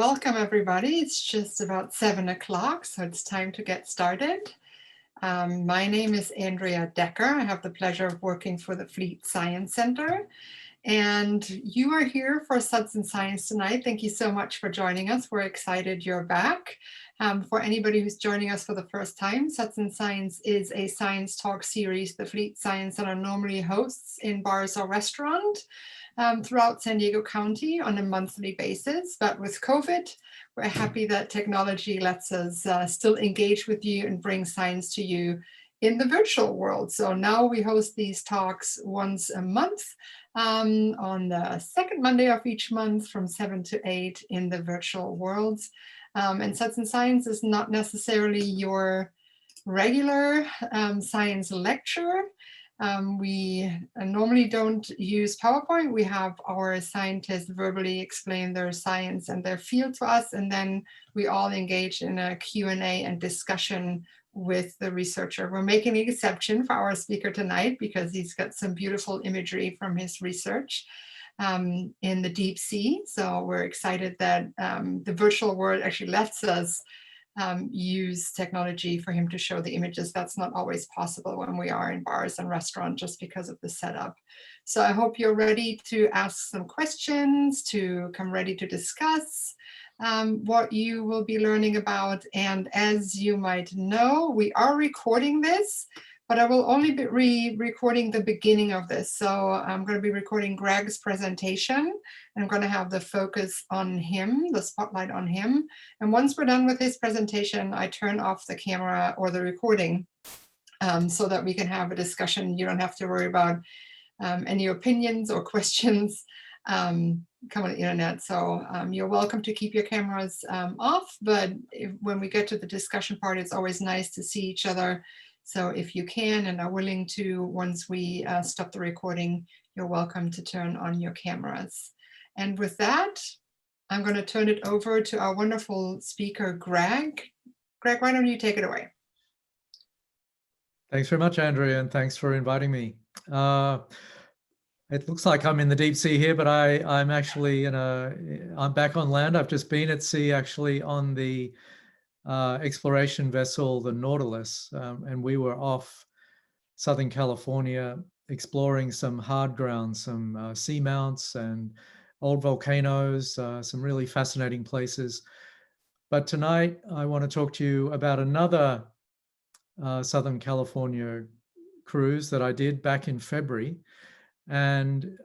welcome everybody. It's just about 7 o'clock, so it's time to get started. My name is Andrea Decker. I have the pleasure of working for the Fleet Science Center. And you are here for Suds and Science tonight. Thank you so much for joining us. We're excited you're back. For anybody who's joining us for the first time, Suds and Science is a science talk series the Fleet Science Center normally hosts in bars or restaurants throughout San Diego County on a monthly basis. But with COVID, we're happy that technology lets us still engage with you and bring science to you in the virtual world. So now we host these talks once a month on the second Monday of each month from 7 to 8 in the virtual worlds. And Suds and Science is not necessarily your regular science lecture. We normally don't use PowerPoint. We have our scientists verbally explain their science and their field to us, and then we all engage in a Q&A and discussion with the researcher. We're making an exception for our speaker tonight because he's got some beautiful imagery from his research in the deep sea. So we're excited that the virtual world actually lets us use technology for him to show the images. That's not always possible when we are in bars and restaurants just because of the setup. So I hope you're ready to ask some questions, to come ready to discuss what you will be learning about. And as you might know, we are recording this, but I will only be recording the beginning of this. So I'm going to be recording Greg's presentation, and I'm going to have the focus on him, the spotlight on him. And once we're done with his presentation, I turn off the camera or the recording so that we can have a discussion. You don't have to worry about any opinions or questions come on the internet. So you're welcome to keep your cameras off, but when we get to the discussion part, it's always nice to see each other. So if you can and are willing to, once we stop the recording, you're welcome to turn on your cameras. And with that, I'm going to turn it over to our wonderful speaker, Greg. Greg, why don't you take it away? Thanks very much, Andrea, and thanks for inviting me. It looks like I'm in the deep sea here, but I'm actually I'm back on land. I've just been at sea actually on the exploration vessel, the Nautilus, and we were off Southern California exploring some hard ground, some seamounts and old volcanoes, some really fascinating places. But tonight I want to talk to you about another Southern California cruise that I did back in February. And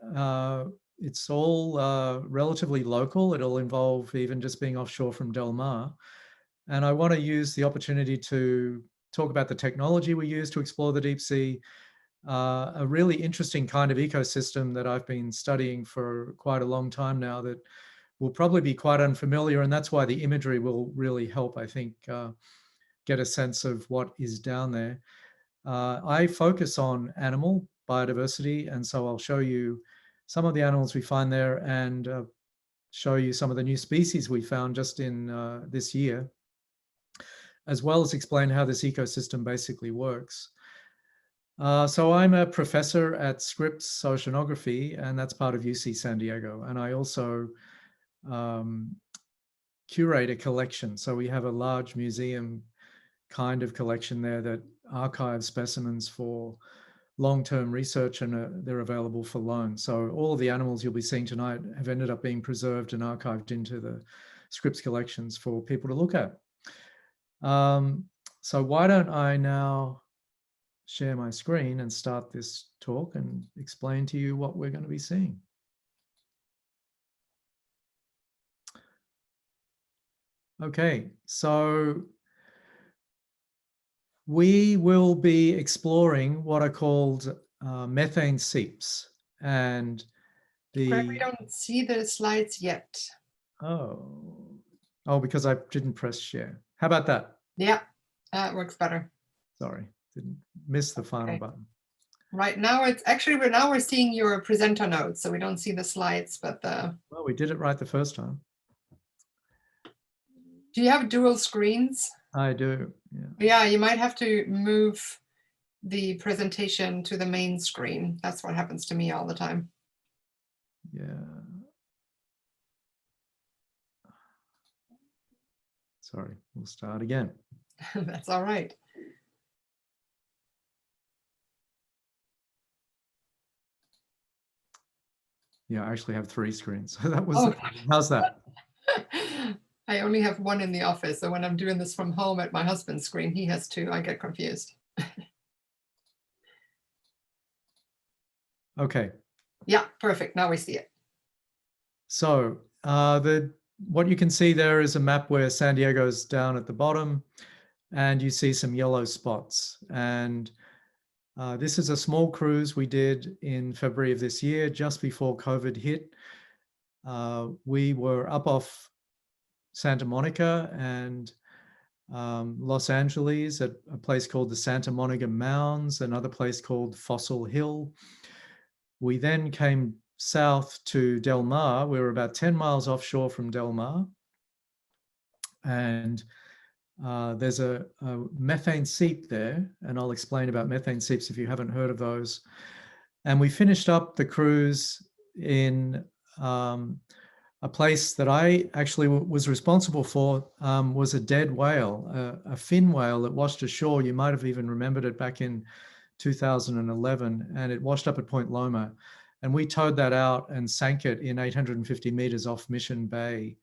it's all relatively local. It'll involve even just being offshore from Del Mar. And I want to use the opportunity to talk about the technology we use to explore the deep sea, a really interesting kind of ecosystem that I've been studying for quite a long time now that will probably be quite unfamiliar. And that's why the imagery will really help, I think, get a sense of what is down there. I focus on animal biodiversity, and so I'll show you some of the animals we find there and show you some of the new species we found just in this year, as well as explain how this ecosystem basically works. So I'm a professor at Scripps Oceanography, and that's part of UC San Diego. And I also curate a collection. So we have a large museum kind of collection there that archives specimens for long-term research, and they're available for loan. So all of the animals you'll be seeing tonight have ended up being preserved and archived into the Scripps collections for people to look at. So why don't I now share my screen and start this talk and explain to you what we're going to be seeing. Okay, so we will be exploring what are called methane seeps, and Greg, we don't see the slides yet. Oh, because I didn't press share. How about that? Yeah, that works better. Sorry, didn't miss the final button. Right now, it's actually we're seeing your presenter notes, so we don't see the slides, but well, we did it right the first time. Do you have dual screens? I do. Yeah. Yeah, you might have to move the presentation to the main screen. That's what happens to me all the time. Yeah. Sorry, we'll start again. That's all right. Yeah, I actually have 3 screens. So that was, Oh. how's that? I only have one in the office, so when I'm doing this from home at my husband's screen, he has 2. I get confused. Okay. Yeah, perfect. Now we see it. So what you can see there is a map where San Diego's down at the bottom, and you see some yellow spots. And this is a small cruise we did in February of this year, just before COVID hit. We were up off Santa Monica and Los Angeles at a place called the Santa Monica Mounds, another place called Fossil Hill. We then came south to Del Mar. We were about 10 miles offshore from Del Mar. And there's a methane seep there, and I'll explain about methane seeps if you haven't heard of those. And we finished up the cruise in a place that I actually was responsible for, was a dead whale, a fin whale that washed ashore. You might have even remembered it back in 2011, and it washed up at Point Loma. And we towed that out and sank it in 850 meters off Mission Bay,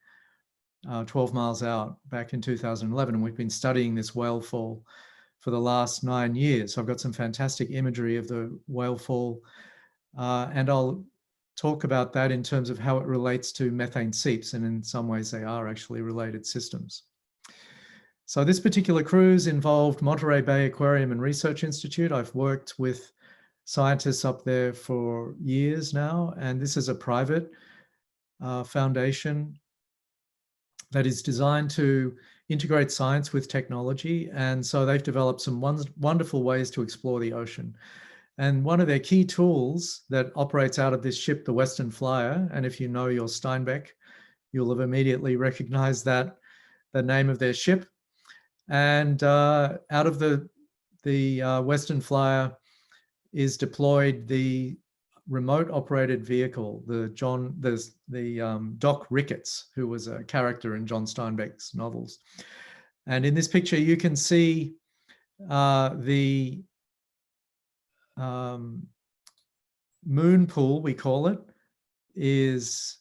12 miles out back in 2011. And we've been studying this whale fall for the last 9 years. So I've got some fantastic imagery of the whale fall. And I'll talk about that in terms of how it relates to methane seeps. And in some ways, they are actually related systems. So this particular cruise involved Monterey Bay Aquarium and Research Institute. I've worked with scientists up there for years now, and this is a private foundation that is designed to integrate science with technology. And so they've developed some wonderful ways to explore the ocean. And one of their key tools that operates out of this ship, the Western Flyer, and if you know your Steinbeck, you'll have immediately recognized that, the name of their ship. And out of the Western Flyer is deployed the remote operated vehicle, the Doc Ricketts, who was a character in John Steinbeck's novels. And in this picture, you can see the moon pool, we call it, is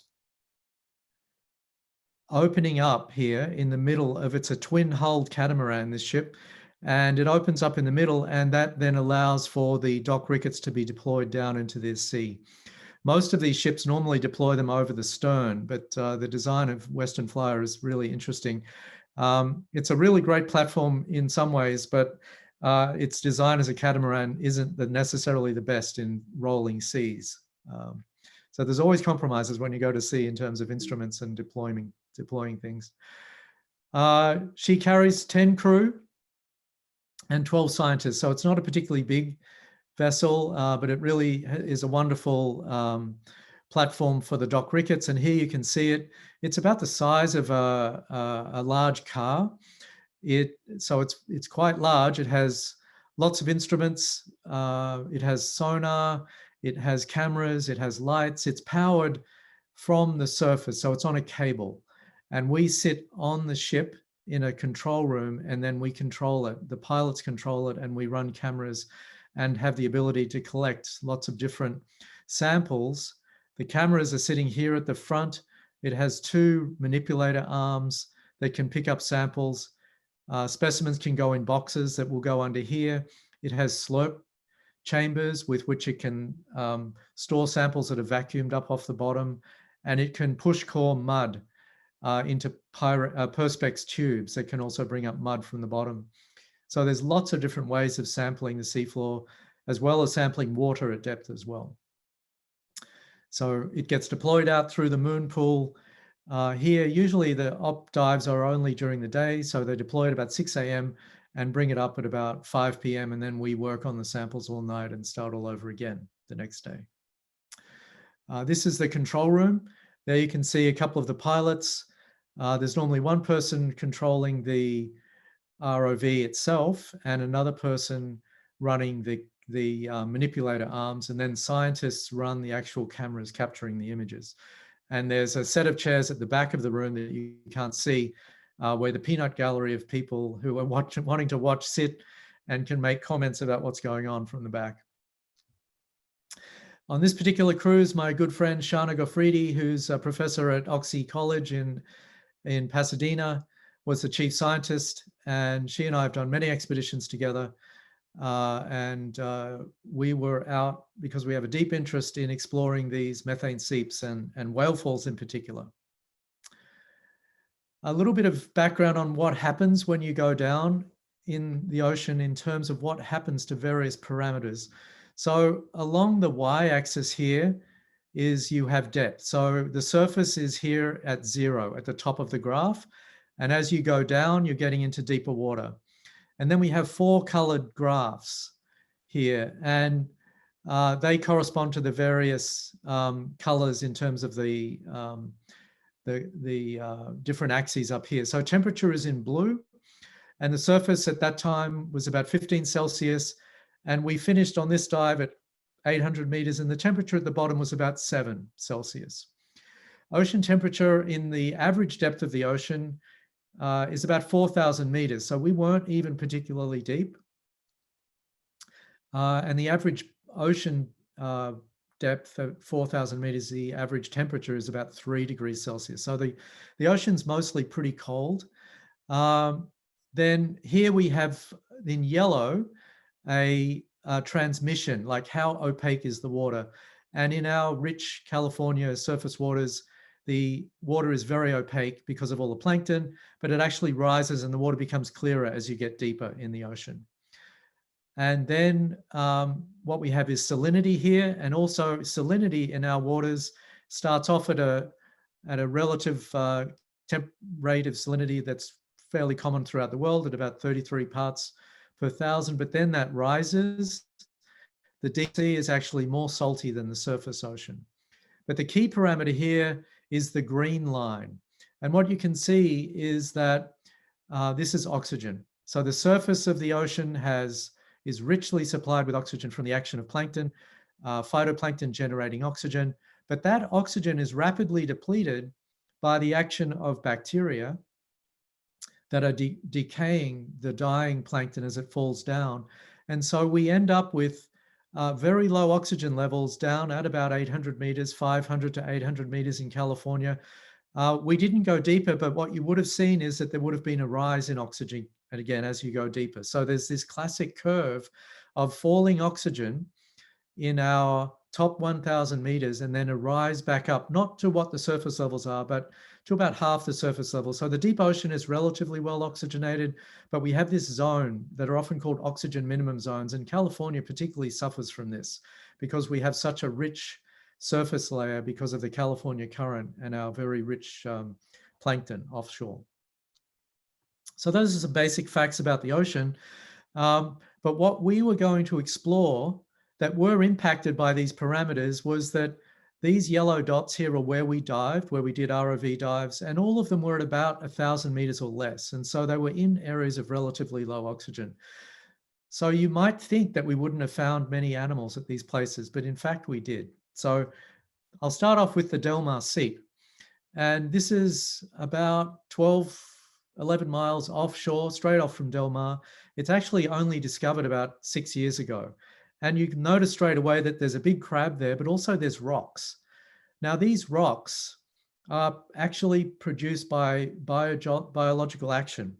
opening up here in the middle of, it's a twin-hulled catamaran, this ship, and it opens up in the middle, and that then allows for the Doc Ricketts to be deployed down into the sea. Most of these ships normally deploy them over the stern, but the design of Western Flyer is really interesting. It's a really great platform in some ways, but its design as a catamaran isn't necessarily the best in rolling seas. So there's always compromises when you go to sea in terms of instruments and deploying things. She carries 10 crew and 12 scientists. So it's not a particularly big vessel, but it really is a wonderful platform for the Doc Ricketts. And here you can see it. It's about the size of a large car. So it's quite large. It has lots of instruments. It has sonar. It has cameras. It has lights. It's powered from the surface. So it's on a cable. And we sit on the ship in a control room, and then we control it. The pilots control it, and we run cameras and have the ability to collect lots of different samples. The cameras are sitting here at the front. It has 2 manipulator arms that can pick up samples. Specimens can go in boxes that will go under here. It has slurp chambers with which it can store samples that are vacuumed up off the bottom, and it can push core mud into perspex tubes that can also bring up mud from the bottom. So there's lots of different ways of sampling the seafloor, as well as sampling water at depth as well. So it gets deployed out through the moon pool. Here, usually the op dives are only during the day, so they deploy at about 6 a.m. and bring it up at about 5 p.m. And then we work on the samples all night and start all over again the next day. This is the control room. There you can see a couple of the pilots. There's normally one person controlling the ROV itself and another person running the manipulator arms, and then scientists run the actual cameras capturing the images. And there's a set of chairs at the back of the room that you can't see where the peanut gallery of people who are wanting to watch sit and can make comments about what's going on from the back. On this particular cruise, my good friend Shana Goffridi, who's a professor at Oxy College in Pasadena, was the chief scientist, and she and I have done many expeditions together. We were out because we have a deep interest in exploring these methane seeps and whale falls in particular. A little bit of background on what happens when you go down in the ocean in terms of what happens to various parameters. So along the y-axis here is you have depth. So the surface is here at 0 at the top of the graph. And as you go down, you're getting into deeper water. And then we have 4 colored graphs here, and they correspond to the various colors in terms of the different axes up here. So temperature is in blue, and the surface at that time was about 15 Celsius. And we finished on this dive at 800 meters, and the temperature at the bottom was about 7 Celsius. Ocean temperature in the average depth of the ocean is about 4,000 meters. So we weren't even particularly deep. And the average ocean depth at 4,000 meters, the average temperature is about 3 degrees Celsius. So the ocean's mostly pretty cold. Then here we have in yellow a transmission, like how opaque is the water. And in our rich California surface waters, the water is very opaque because of all the plankton, but it actually rises and the water becomes clearer as you get deeper in the ocean. And then what we have is salinity here, and also salinity in our waters starts off at a relative rate of salinity that's fairly common throughout the world at about 33 parts per thousand, but then that rises. The deep sea is actually more salty than the surface ocean. But the key parameter here is the green line. And what you can see is that this is oxygen. So the surface of the ocean is richly supplied with oxygen from the action of plankton, phytoplankton generating oxygen, but that oxygen is rapidly depleted by the action of bacteria that are decaying the dying plankton as it falls down. And so we end up with very low oxygen levels down at about 800 meters, 500 to 800 meters in California. We didn't go deeper, but what you would have seen is that there would have been a rise in oxygen, and again, as you go deeper. So there's this classic curve of falling oxygen in our top 1,000 meters, and then a rise back up, not to what the surface levels are, but to about half the surface level. So the deep ocean is relatively well oxygenated, but we have this zone that are often called oxygen minimum zones, and California particularly suffers from this because we have such a rich surface layer because of the California current and our very rich plankton offshore. So those are some basic facts about the ocean. But what we were going to explore that were impacted by these parameters was that these yellow dots here are where we dived, where we did ROV dives, and all of them were at about 1,000 meters or less. And so they were in areas of relatively low oxygen. So you might think that we wouldn't have found many animals at these places, but in fact we did. So I'll start off with the Del Mar seep. And this is about 11 miles offshore, straight off from Del Mar. It's actually only discovered about 6 years ago. And you can notice straight away that there's a big crab there, but also there's rocks. Now, these rocks are actually produced by biological action.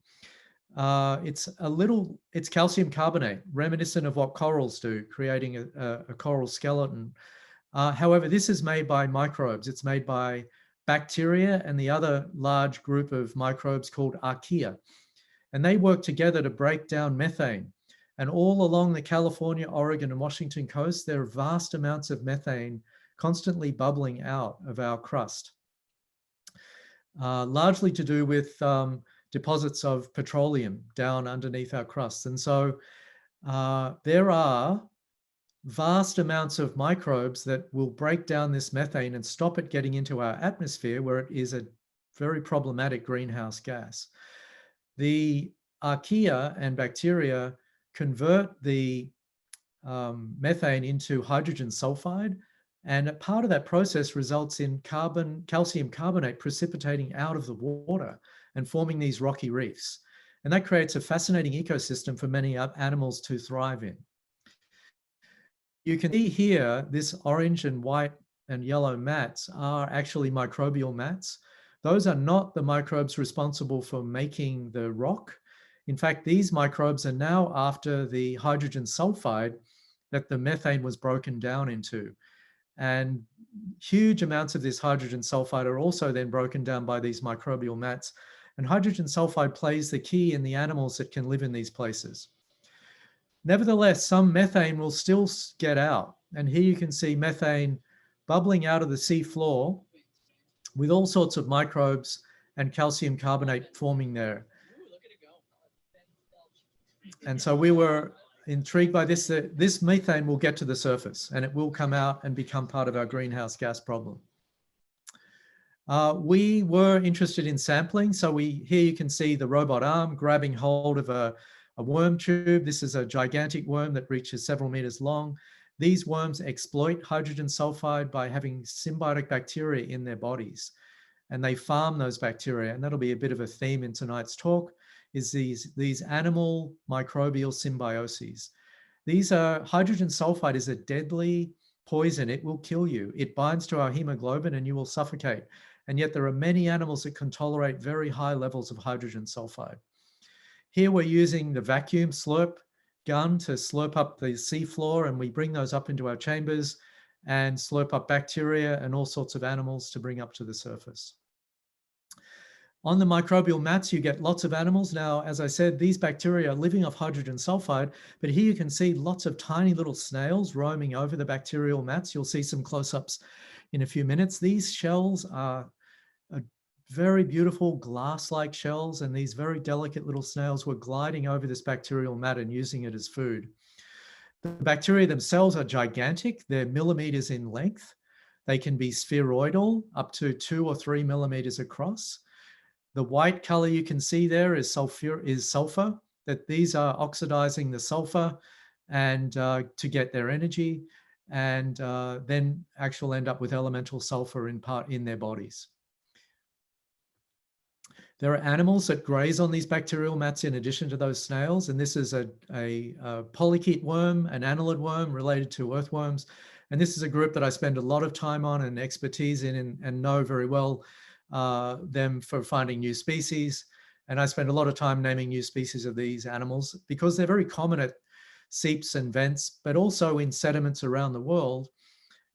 It's calcium carbonate, reminiscent of what corals do, creating a coral skeleton. However, this is made by microbes. It's made by bacteria and the other large group of microbes called archaea. And they work together to break down methane. And all along the California, Oregon, and Washington coast, there are vast amounts of methane constantly bubbling out of our crust, largely to do with deposits of petroleum down underneath our crust. And so there are vast amounts of microbes that will break down this methane and stop it getting into our atmosphere, where it is a very problematic greenhouse gas. The archaea and bacteria convert the methane into hydrogen sulfide, and part of that process results in calcium carbonate precipitating out of the water. and forming these rocky reefs. And that creates a fascinating ecosystem for many animals to thrive in. You can see here, this orange and white and yellow mats are actually microbial mats. Those are not the microbes responsible for making the rock. In fact, these microbes are now after the hydrogen sulfide that the methane was broken down into. And huge amounts of this hydrogen sulfide are also then broken down by these microbial mats. And hydrogen sulfide plays the key in the animals that can live in these places. Nevertheless, some methane will still get out. And here you can see methane bubbling out of the sea floor with all sorts of microbes and calcium carbonate forming there. And so we were intrigued by this, that this methane will get to the surface and it will come out and become part of our greenhouse gas problem. We were interested in sampling. So here you can see the robot arm grabbing hold of a worm tube. This is a gigantic worm that reaches several meters long. These worms exploit hydrogen sulfide by having symbiotic bacteria in their bodies, and they farm those bacteria. And that'll be a bit of a theme in tonight's talk, is these animal microbial symbioses. Hydrogen sulfide is a deadly poison. It will kill you. It binds to our hemoglobin and you will suffocate. And yet there are many animals that can tolerate very high levels of hydrogen sulfide. Here we're using the vacuum slurp gun to slurp up the seafloor, and we bring those up into our chambers and slurp up bacteria and all sorts of animals to bring up to the surface. On the microbial mats, you get lots of animals. Now, as I said, these bacteria are living off hydrogen sulfide, but here you can see lots of tiny little snails roaming over the bacterial mats. You'll see some close-ups in a few minutes. These shells are very beautiful glass-like shells, and these very delicate little snails were gliding over this bacterial mat and using it as food. The bacteria themselves are gigantic. They're millimeters in length. They can be spheroidal, up to 2 or 3 millimeters across. The white color you can see there is sulfur, that these are oxidizing the sulfur and to get their energy, and then actually end up with elemental sulfur in their bodies. There are animals that graze on these bacterial mats in addition to those snails, and this is a polychaete worm, an annelid worm related to earthworms. And this is a group that I spend a lot of time on and expertise in, and know very well them for finding new species. And I spend a lot of time naming new species of these animals because they're very common at seeps and vents, but also in sediments around the world,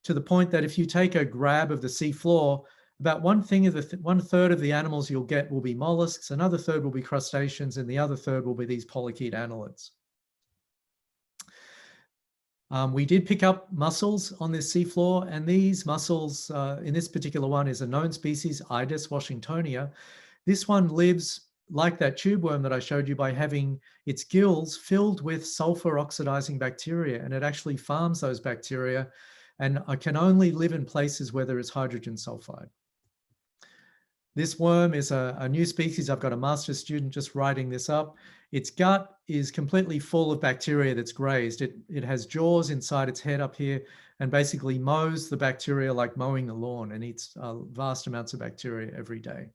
to the point that if you take a grab of the sea floor, about 1/3 of the animals you'll get will be mollusks, another third will be crustaceans, and the other third will be these polychaete annelids. We did pick up mussels on this seafloor, and these mussels, in this particular one, is a known species, Ides washingtonia. This one lives like that tube worm that I showed you by having its gills filled with sulfur oxidizing bacteria, and it actually farms those bacteria and can only live in places where there is hydrogen sulfide. This worm is a new species. I've got a master's student just writing this up. Its gut is completely full of bacteria that's grazed. It has jaws inside its head up here and basically mows the bacteria like mowing the lawn, and eats vast amounts of bacteria every day.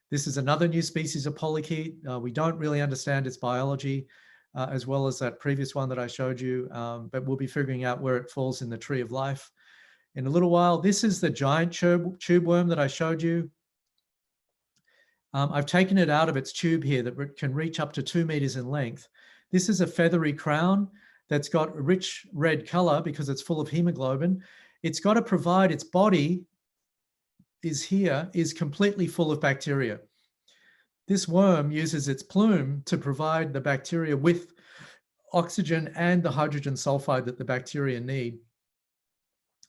This is another new species of polychaete. We don't really understand its biology as well as that previous one that I showed you, but we'll be figuring out where it falls in the tree of life in a little while. This is the giant tube worm that I showed you. I've taken it out of its tube here that can reach up to 2 meters in length. This is a feathery crown that's got a rich red color because it's full of hemoglobin. It's got to provide, its body is completely full of bacteria. This worm uses its plume to provide the bacteria with oxygen and the hydrogen sulfide that the bacteria need.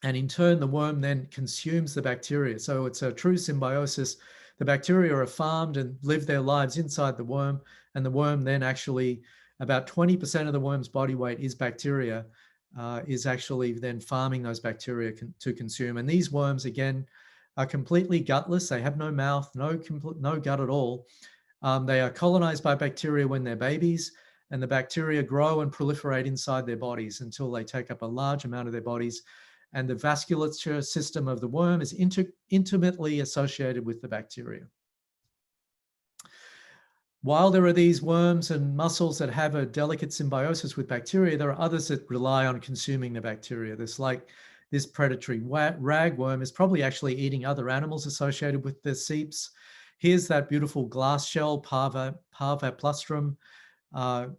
And in turn, the worm then consumes the bacteria. So it's a true symbiosis. The bacteria are farmed and live their lives inside the worm, and the worm then actually, about 20% of the worm's body weight is bacteria, is actually then farming those bacteria to consume. And these worms, again, are completely gutless. They have no mouth, no gut at all. They are colonized by bacteria when they're babies, and the bacteria grow and proliferate inside their bodies until they take up a large amount of their bodies. And the vasculature system of the worm is intimately associated with the bacteria. while there are these worms and mussels that have a delicate symbiosis with bacteria, there are others that rely on consuming the bacteria. There's like this predatory ragworm is probably actually eating other animals associated with the seeps. Here's that beautiful glass shell, Parvaplustrum,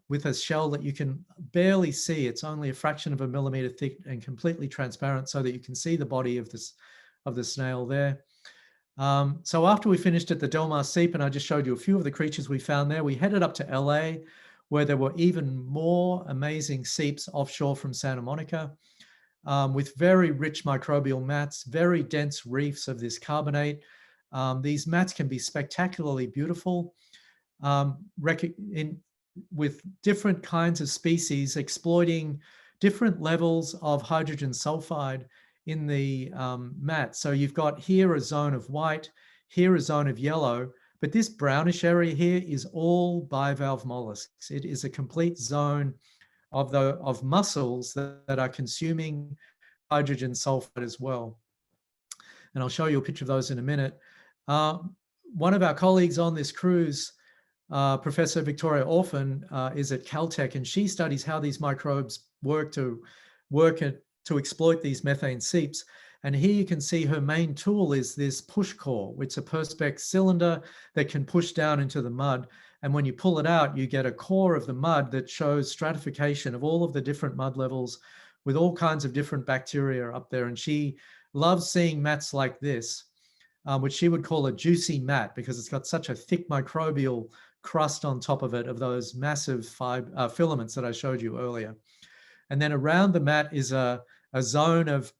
with a shell that you can barely see. It's only a fraction of a millimeter thick and completely transparent so that you can see the body of the snail there. So after we finished at the Del Mar Seep, and I just showed you a few of the creatures we found there, we headed up to LA, where there were even more amazing seeps offshore from Santa Monica, with very rich microbial mats, very dense reefs of this carbonate. These mats can be spectacularly beautiful, with different kinds of species exploiting different levels of hydrogen sulfide in the mat. So you've got here a zone of white, here a zone of yellow, but this brownish area here is all bivalve mollusks. It is a complete zone of mussels that are consuming hydrogen sulfide as well. And I'll show you a picture of those in a minute. One of our colleagues on this cruise, Professor Victoria Orphan, is at Caltech, and she studies how these microbes work to exploit these methane seeps. And here you can see her main tool is this push core, which is a Perspex cylinder that can push down into the mud. And when you pull it out, you get a core of the mud that shows stratification of all of the different mud levels with all kinds of different bacteria up there. And she loves seeing mats like this, which she would call a juicy mat because it's got such a thick microbial crust on top of it of those massive filaments that I showed you earlier. And then around the mat is a zone of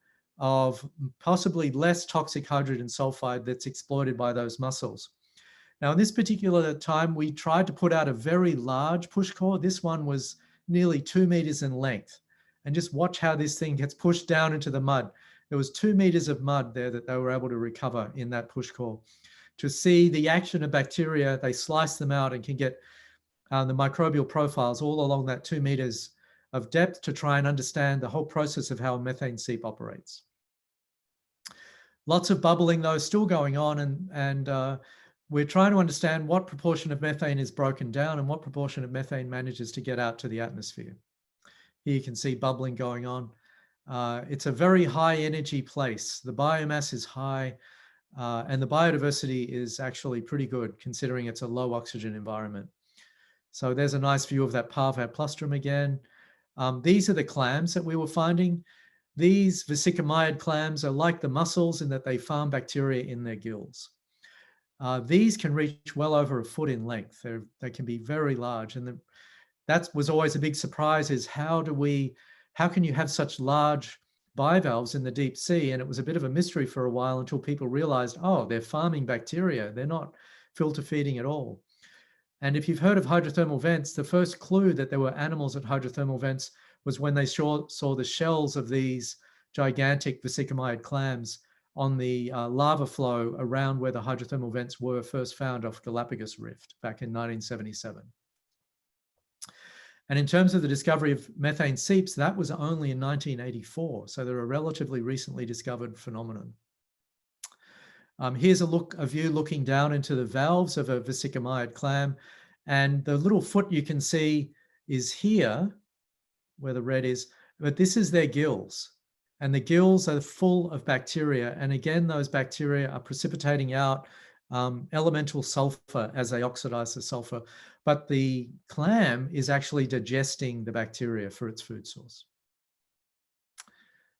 possibly less toxic hydrogen sulfide that's exploited by those mussels. Now, in this particular time, we tried to put out a very large push core. This one was nearly 2 meters in length. And just watch how this thing gets pushed down into the mud. There was 2 meters of mud there that they were able to recover in that push core. To see the action of bacteria, they slice them out and can get the microbial profiles all along that 2 meters of depth to try and understand the whole process of how a methane seep operates. Lots of bubbling though still going on, and we're trying to understand what proportion of methane is broken down and what proportion of methane manages to get out to the atmosphere. Here you can see bubbling going on. It's a very high energy place. The biomass is high, and the biodiversity is actually pretty good considering it's a low oxygen environment. So there's a nice view of that Parvaplustrum again. These are the clams that we were finding. These vesicomyid clams are like the mussels in that they farm bacteria in their gills. These can reach well over a foot in length. They can be very large. And that was always a big surprise, is how can you have such large bivalves in the deep sea? And it was a bit of a mystery for a while until people realized, oh, they're farming bacteria. They're not filter feeding at all. And if you've heard of hydrothermal vents, the first clue that there were animals at hydrothermal vents was when they saw the shells of these gigantic vesicomyid clams on the lava flow around where the hydrothermal vents were first found off Galapagos Rift back in 1977. And in terms of the discovery of methane seeps, that was only in 1984. So they're a relatively recently discovered phenomenon. Here's a view looking down into the valves of a vesicomyid clam. And the little foot you can see is here, where the red is, but this is their gills. And the gills are full of bacteria. And again, those bacteria are precipitating out elemental sulfur as they oxidize the sulfur. But the clam is actually digesting the bacteria for its food source.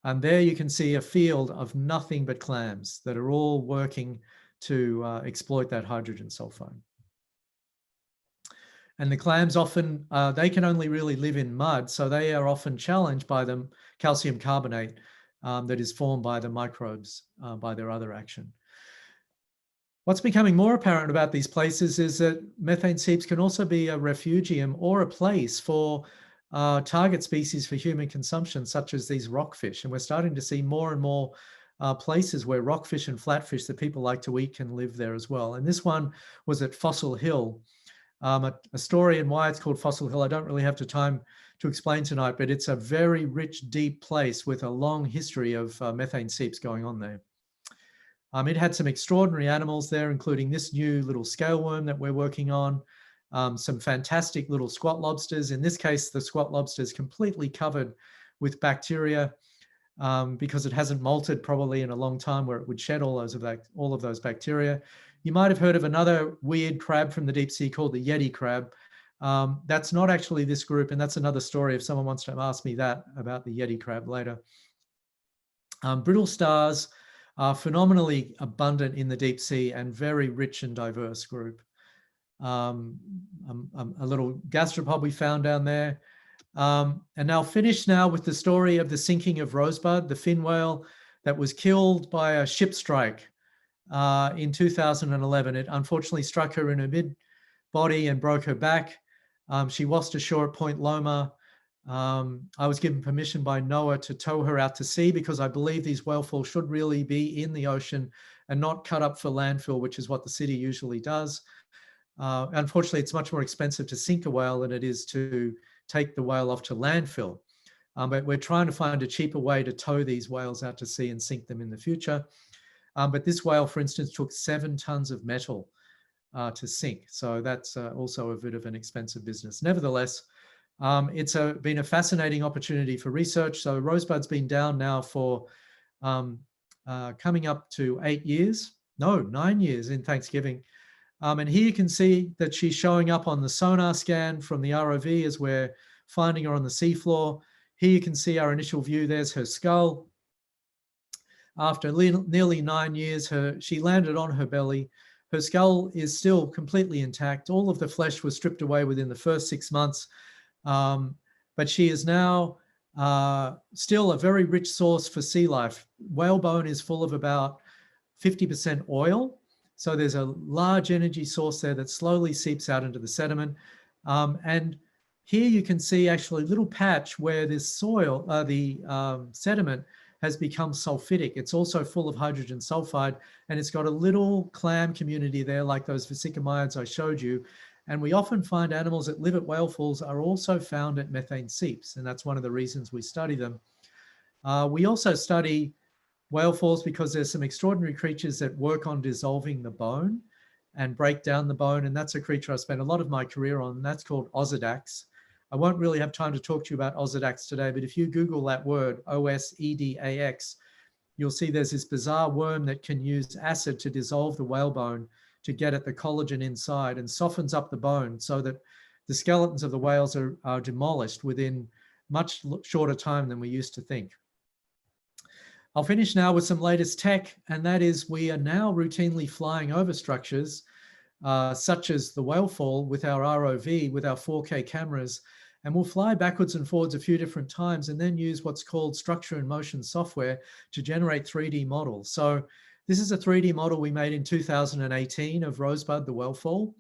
And there you can see a field of nothing but clams that are all working to exploit that hydrogen sulfide. And the clams often, they can only really live in mud, so they are often challenged by the calcium carbonate that is formed by the microbes by their other action. What's becoming more apparent about these places is that methane seeps can also be a refugium or a place for target species for human consumption, such as these rockfish. And we're starting to see more and more places where rockfish and flatfish that people like to eat can live there as well. And this one was at Fossil Hill. A story and why it's called Fossil Hill, I don't really have the time to explain tonight, but it's a very rich, deep place with a long history of methane seeps going on there. It had some extraordinary animals there, including this new little scale worm that we're working on. some fantastic little squat lobsters. In this case, the squat lobster is completely covered with bacteria because it hasn't molted probably in a long time where it would shed all of those bacteria. You might have heard of another weird crab from the deep sea called the Yeti crab. That's not actually this group, and that's another story if someone wants to ask me that about the Yeti crab later. Brittle stars are phenomenally abundant in the deep sea and very rich and diverse group. A little gastropod we found down there. And I'll finish now with the story of the sinking of Rosebud, the fin whale that was killed by a ship strike in 2011. It unfortunately struck her in her mid-body and broke her back. She washed ashore at Point Loma. I was given permission by NOAA to tow her out to sea because I believe these whale falls should really be in the ocean and not cut up for landfill, which is what the city usually does. Unfortunately, it's much more expensive to sink a whale than it is to take the whale off to landfill. But we're trying to find a cheaper way to tow these whales out to sea and sink them in the future. But this whale, for instance, took 7 tons of metal to sink. So that's also a bit of an expensive business. Nevertheless, it's been a fascinating opportunity for research. So Rosebud's been down now for coming up to 9 years in Thanksgiving. And here you can see that she's showing up on the sonar scan from the ROV as we're finding her on the seafloor. Here you can see our initial view. There's her skull. After nearly 9 years, she landed on her belly. Her skull is still completely intact. All of the flesh was stripped away within the first 6 months. But she is now still a very rich source for sea life. Whalebone is full of about 50% oil. So there's a large energy source there that slowly seeps out into the sediment. And here you can see actually a little patch where this soil, the sediment has become sulfidic. It's also full of hydrogen sulfide, and it's got a little clam community there like those vesicomyids I showed you. And we often find animals that live at whale falls are also found at methane seeps, and that's one of the reasons we study them. We also study whale falls because there's some extraordinary creatures that work on dissolving the bone and break down the bone, and that's a creature I spent a lot of my career on, and that's called Osedax. I won't really have time to talk to you about Osedax today, but if you Google that word, O-S-E-D-A-X, you'll see there's this bizarre worm that can use acid to dissolve the whalebone to get at the collagen inside and softens up the bone so that the skeletons of the whales are demolished within much shorter time than we used to think. I'll finish now with some latest tech, and that is we are now routinely flying over structures such as the whale fall with our ROV, with our 4K cameras, and we'll fly backwards and forwards a few different times and then use what's called structure and motion software to generate 3D models. So this is a 3D model we made in 2018 of Rosebud, the whale fall,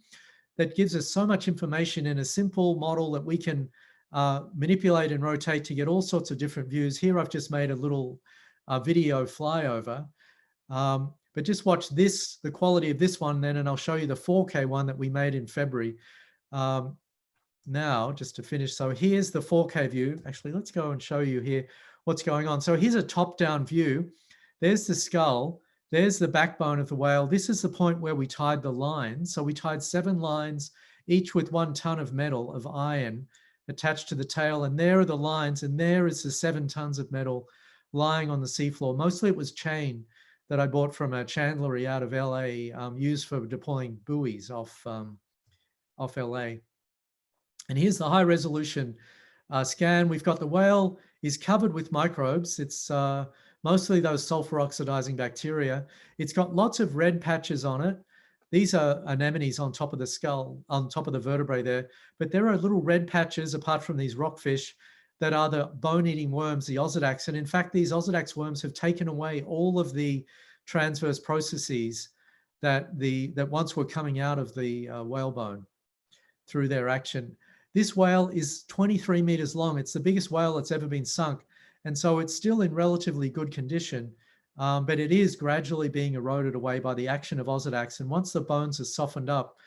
that gives us so much information in a simple model that we can manipulate and rotate to get all sorts of different views. Here I've just made a little video flyover, but just watch this, the quality of this one then, and I'll show you the 4K one that we made in February. Now, just to finish, so here's the 4K view. Actually, let's go and show you here what's going on. So here's a top-down view. There's the skull. There's the backbone of the whale. This is the point where we tied the lines. So we tied 7 lines, each with 1 ton of metal, of iron, attached to the tail. And there are the lines, and there is the 7 tons of metal lying on the seafloor. Mostly it was chain that I bought from a chandlery out of LA, used for deploying buoys off LA. And here's the high resolution scan. We've got the whale is covered with microbes. It's mostly those sulfur oxidizing bacteria. It's got lots of red patches on it. These are anemones on top of the skull, on top of the vertebrae there. But there are little red patches apart from these rockfish that are the bone-eating worms, the Osedax. And in fact, these Osedax worms have taken away all of the transverse processes that once were coming out of the whalebone through their action. This whale is 23 meters long. It's the biggest whale that's ever been sunk. And so it's still in relatively good condition, but it is gradually being eroded away by the action of Osedax. And once the bones are softened up,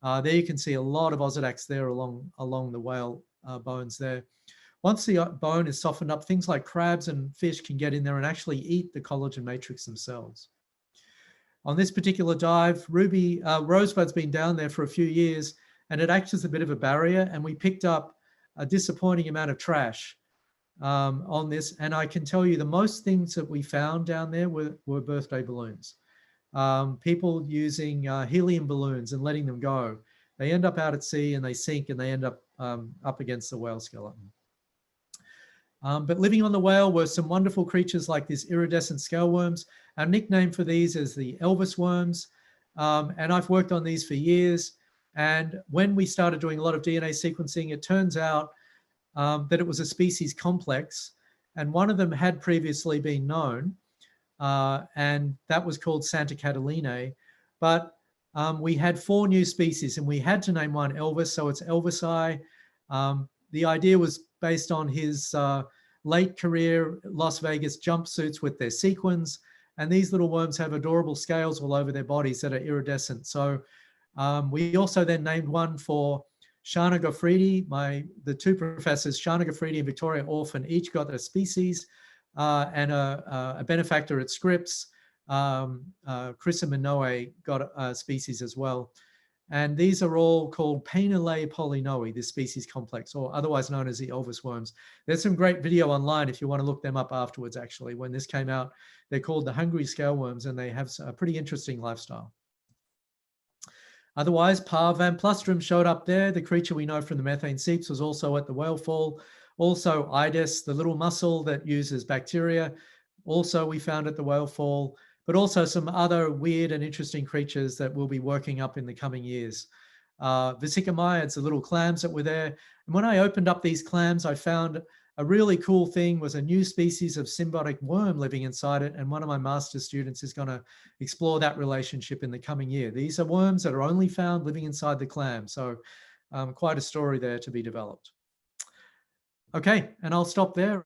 there you can see a lot of Osedax there along the whale bones there. Once the bone is softened up, things like crabs and fish can get in there and actually eat the collagen matrix themselves. On this particular dive, Rosebud's been down there for a few years, and it acts as a bit of a barrier. And we picked up a disappointing amount of trash on this. And I can tell you the most things that we found down there were birthday balloons. People using helium balloons and letting them go. They end up out at sea and they sink and they end up up against the whale skeleton. But living on the whale were some wonderful creatures like these iridescent scale worms. Our nickname for these is the Elvis worms. And I've worked on these for years. And when we started doing a lot of DNA sequencing, it turns out that it was a species complex. And one of them had previously been known. And that was called Santa Catalinae. But we had 4 new species and we had to name one Elvis. So it's Elvisi. The idea was based on his late career Las Vegas jumpsuits with their sequins. And these little worms have adorable scales all over their bodies that are iridescent. So we also then named one for Shana Goffridi. The 2 professors, Shana Goffridi and Victoria Orphan, each got a species and a benefactor at Scripps. Chris Minoe got a species as well. And these are all called Painulae polynoe, this species complex, or otherwise known as the Elvis worms. There's some great video online if you want to look them up afterwards, actually. When this came out, they're called the hungry scale worms, and they have a pretty interesting lifestyle. Otherwise, Par van Plustrum showed up there. The creature we know from the methane seeps was also at the whale fall. Also, Ides, the little mussel that uses bacteria, also we found at the whale fall, but also some other weird and interesting creatures that we'll be working up in the coming years. Vesicomyids, the little clams that were there. And when I opened up these clams, I found a really cool thing was a new species of symbiotic worm living inside it. And one of my master's students is going to explore that relationship in the coming year. These are worms that are only found living inside the clam. So quite a story there to be developed. Okay, and I'll stop there.